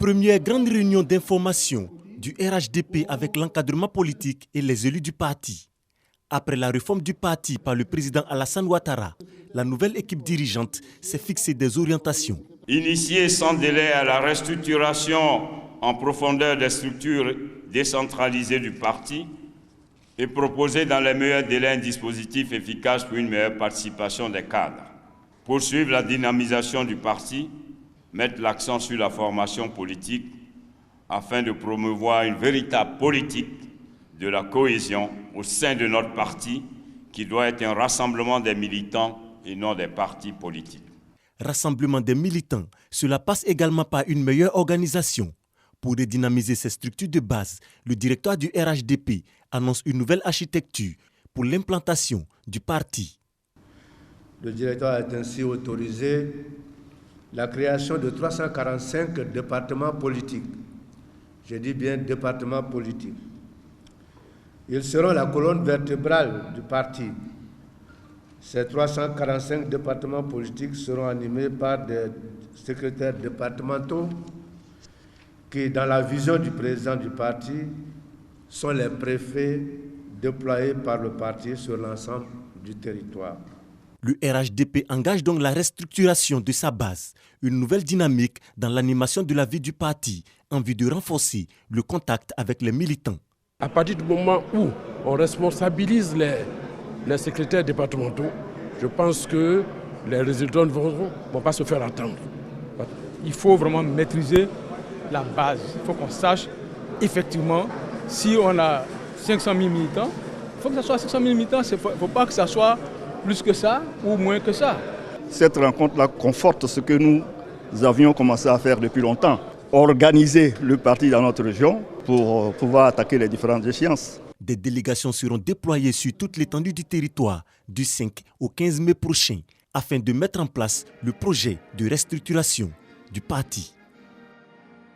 Première grande réunion d'information du RHDP avec l'encadrement politique et les élus du parti. Après la réforme du parti par le président Alassane Ouattara, la nouvelle équipe dirigeante s'est fixée des orientations. Initier sans délai à la restructuration en profondeur des structures décentralisées du parti et proposer dans les meilleurs délais un dispositif efficace pour une meilleure participation des cadres. Poursuivre la dynamisation du parti, mettre l'accent sur la formation politique afin de promouvoir une véritable politique de la cohésion au sein de notre parti qui doit être un rassemblement des militants et non des partis politiques. Rassemblement des militants, cela passe également par une meilleure organisation. Pour redynamiser ces structures de base, le directoire du RHDP annonce une nouvelle architecture pour l'implantation du parti. Le directoire a ainsi autorisé la création de 345 départements politiques. Je dis bien départements politiques. Ils seront la colonne vertébrale du parti. Ces 345 départements politiques seront animés par des secrétaires départementaux qui, dans la vision du président du parti, sont les préfets déployés par le parti sur l'ensemble du territoire. Le RHDP engage donc la restructuration de sa base, une nouvelle dynamique dans l'animation de la vie du parti, en vue de renforcer le contact avec les militants. À partir du moment où on responsabilise les secrétaires départementaux, je pense que les résultats ne vont pas se faire attendre. Il faut vraiment maîtriser la base. Il faut qu'on sache effectivement si on a 500 000 militants, il faut que ce soit 500 000 militants, il ne faut pas que ce soit plus que ça ou moins que ça. Cette rencontre-là conforte ce que nous avions commencé à faire depuis longtemps. Organiser le parti dans notre région pour pouvoir attaquer les différentes échéances. Des délégations seront déployées sur toute l'étendue du territoire du 5 au 15 mai prochain afin de mettre en place le projet de restructuration du parti.